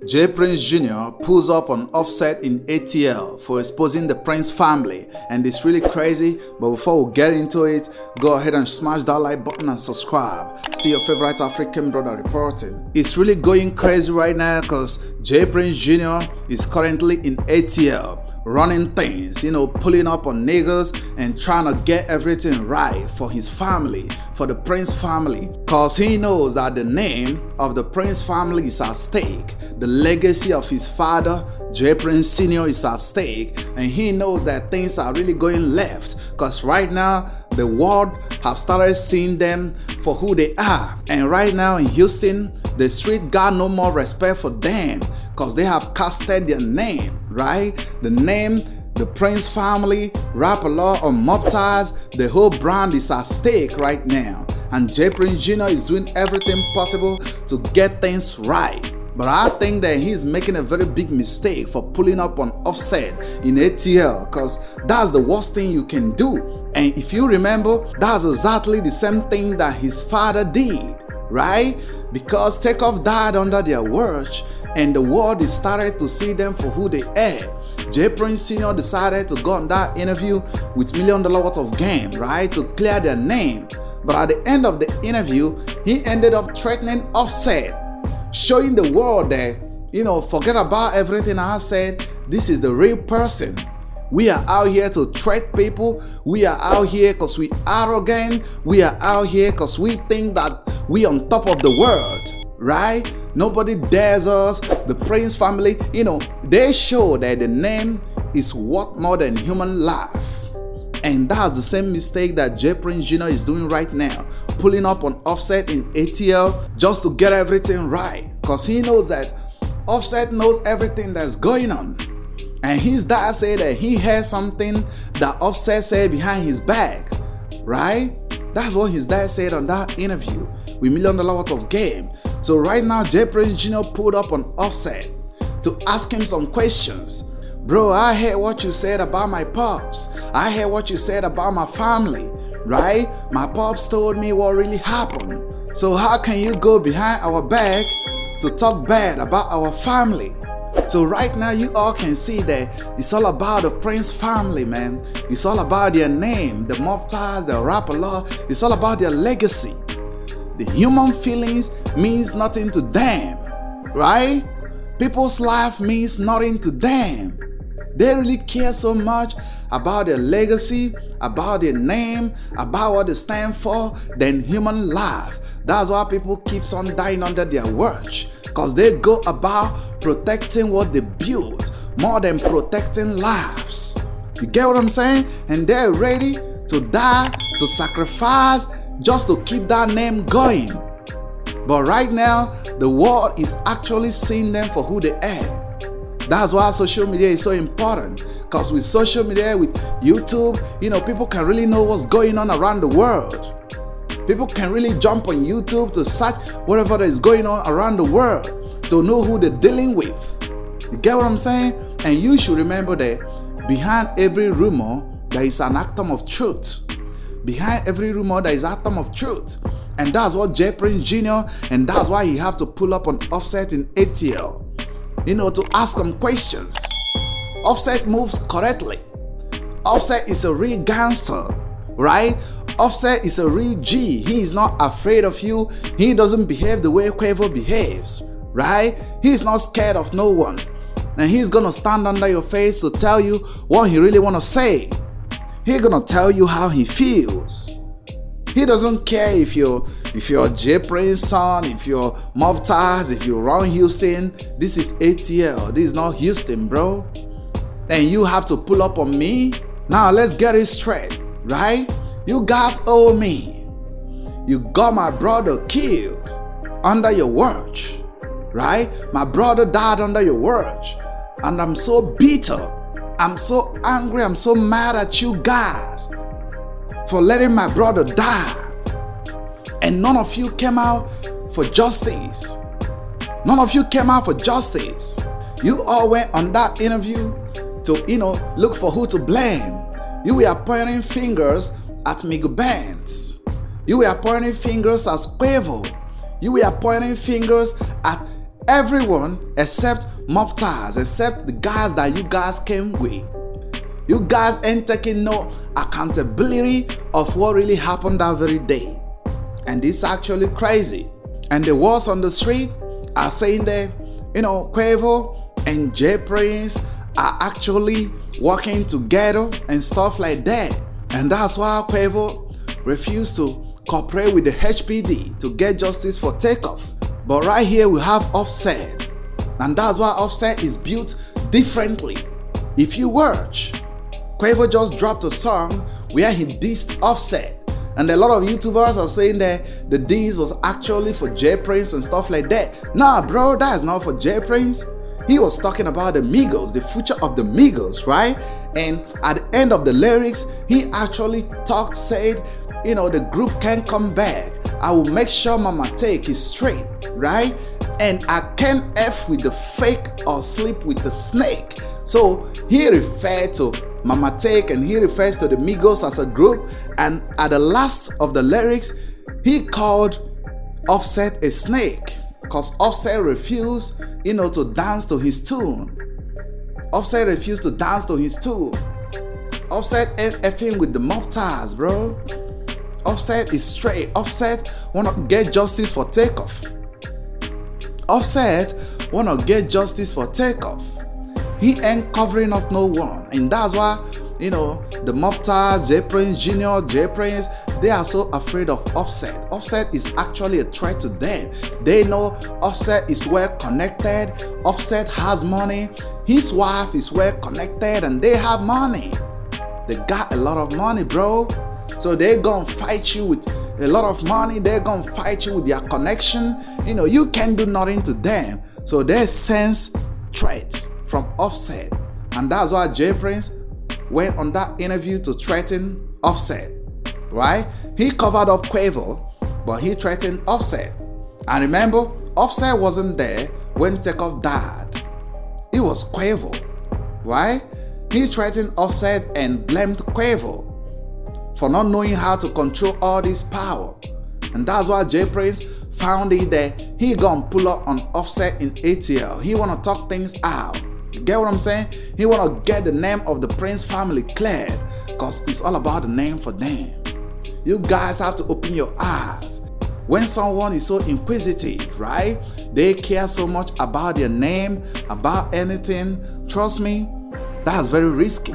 jprincejr pulls up on Offset in ATL for exposing the Prince family, and it's really crazy. But before we get into it, go ahead and smash that like button and subscribe. See your favorite African brother reporting. It's really going crazy right now because jprincejr is currently in ATL running things, pulling up on niggas and trying to get everything right for his family, for the Prince family, cause he knows that the name of the Prince family is at stake. The legacy of his father, Prince Sr., is at stake, and he knows that things are really going left, cause right now the world have started seeing them for who they are. And right now in Houston, the street got no more respect for them because they have casted their name, right? The name, the Prince family, Rap-A-Law or Mob Ties, the whole brand is at stake right now. And jprincejr is doing everything possible to get things right. But I think that he's making a very big mistake for pulling up on Offset in ATL, because that's the worst thing you can do. And if you remember, that's exactly the same thing that his father did, right? Because Takeoff died under their watch, and the world is started to see them for who they are. Prince Sr. decided to go on that interview with $1 million worth of game, right, to clear their name. But at the end of the interview, he ended up threatening Offset, showing the world that, forget about everything I said. This is the real person. We are out here to threat people. We are out here because we arrogant. We are out here because we think that we on top of the world, right? Nobody dares us. The Prince family, they show that the name is worth more than human life. And that's the same mistake that jprincejr is doing right now, pulling up on Offset in ATL just to get everything right, because he knows that Offset knows everything that's going on. And his dad said that he heard something that Offset said behind his back, right? That's what his dad said on that interview with $1 million worth of game. So right now, jprincejr pulled up on Offset to ask him some questions. Bro, I heard what you said about my pops. I heard what you said about my family, right? My pops told me what really happened. So how can you go behind our back to talk bad about our family? So right now you all can see that it's all about the Prince family, man. It's all about their name, the Mob Ties, the Rap-A-Law. It's all about their legacy. The human feelings means nothing to them, right? People's life means nothing to them. They really care so much about their legacy, about their name, about what they stand for, than human life. That's why people keep on dying under their watch, because they go about protecting what they built more than protecting lives. You get what I'm saying? And they're ready to die, to sacrifice, just to keep that name going. But right now, the world is actually seeing them for who they are. That's why social media is so important, because with social media, with YouTube, people can really know what's going on around the world. People can really jump on YouTube to search whatever that is going on around the world, to know who they're dealing with. You get what I'm saying? And you should remember that behind every rumor, there is an atom of truth. Behind every rumor, there is an atom of truth. And that's what jprincejr, and that's why he have to pull up on Offset in ATL, to ask some questions. Offset moves correctly. Offset is a real gangster, right? Offset is a real G. He is not afraid of you. He doesn't behave the way Quavo behaves, right? He's not scared of no one. And he's gonna stand under your face to tell you what he really wanna say. He's gonna tell you how he feels. He doesn't care if you're Prince's son, if you're Mob Ties, if you're around Houston. This is ATL. This is not Houston, bro. And you have to pull up on me? Now let's get it straight, right? You guys owe me. You got my brother killed under your watch, right? My brother died under your watch. And I'm so bitter. I'm so angry. I'm so mad at you guys for letting my brother die. And none of you came out for justice. None of you came out for justice. You all went on that interview to, look for who to blame. You were pointing fingers at Miguel Benz. You were pointing fingers at Quavo. You were pointing fingers at everyone except Moptars, except the guys that you guys came with. You guys ain't taking no accountability of what really happened that very day. And it's actually crazy. And the words on the street are saying that, Quavo and J Prince are actually working together and stuff like that. And that's why Quavo refused to cooperate with the HPD to get justice for Takeoff. But right here we have Offset. And that's why Offset is built differently. If you watch, Quavo just dropped a song where he dissed Offset. And a lot of YouTubers are saying that the diss was actually for J Prince and stuff like that. Nah, bro, that is not for J Prince. He was talking about the Migos, the future of the Migos, right? And at the end of the lyrics, he actually said, the group can come back. I will make sure Mama Take is straight, right? And I can't F with the fake or sleep with the snake. So he referred to Mama Take and he refers to the Migos as a group. And at the last of the lyrics, he called Offset a snake because Offset refused, to dance to his tune. Offset refused to dance to his tune. Offset ain't effing with the Moptars, bro. Offset is straight. Offset wanna get justice for Takeoff. Offset wanna get justice for Takeoff. He ain't covering up no one, and that's why the Moptars, J Prince Jr., J Prince, they are so afraid of Offset. Offset is actually a threat to them. They know Offset is well connected. Offset has money. His wife is well connected, and they have money. They got a lot of money, bro. So they're gonna fight you with a lot of money. They're gonna fight you with their connection. You can't do nothing to them. So they sense threats from Offset. And that's why J Prince went on that interview to threaten Offset, right? He covered up Quavo, but he threatened Offset. And remember, Offset wasn't there when Takeoff died. It was Quavo, right? He threatened Offset and blamed Quavo for not knowing how to control all this power. And that's why J Prince found it that he gonna pull up on Offset in ATL. He wanna talk things out. You get what I'm saying? He wanna get the name of the Prince family cleared because it's all about the name for them. You guys have to open your eyes. When someone is so inquisitive, right? They care so much about their name, about anything. Trust me, that's very risky.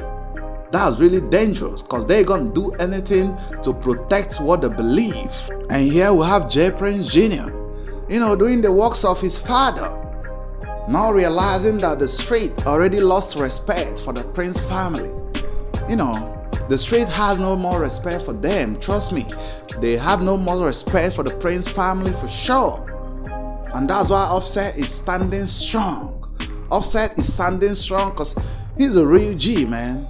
That's really dangerous because they're gonna do anything to protect what they believe. And here we have J Prince Jr., doing the works of his father, not realizing that the street already lost respect for the Prince family. The street has no more respect for them. Trust me, they have no more respect for the Prince family for sure. And that's why Offset is standing strong. Offset is standing strong because he's a real G, man.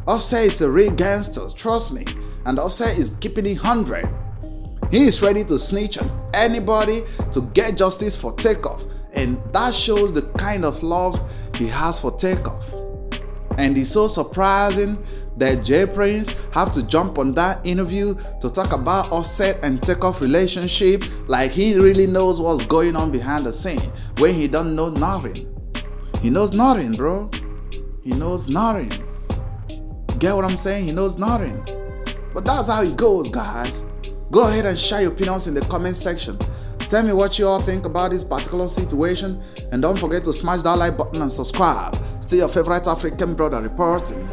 Offset is a real gangster, trust me. And Offset is keeping it 100. He is ready to snitch on anybody to get justice for Takeoff. And that shows the kind of love he has for Takeoff. And it's so surprising that J Prince have to jump on that interview to talk about Offset and Takeoff relationship like he really knows what's going on behind the scene when he don't know nothing. He knows nothing, bro. He knows nothing. Get what I'm saying? He knows nothing. But that's how it goes, guys. Go ahead and share your opinions in the comment section. Tell me what you all think about this particular situation, and don't forget to smash that like button and subscribe. Still your favorite African brother reporting.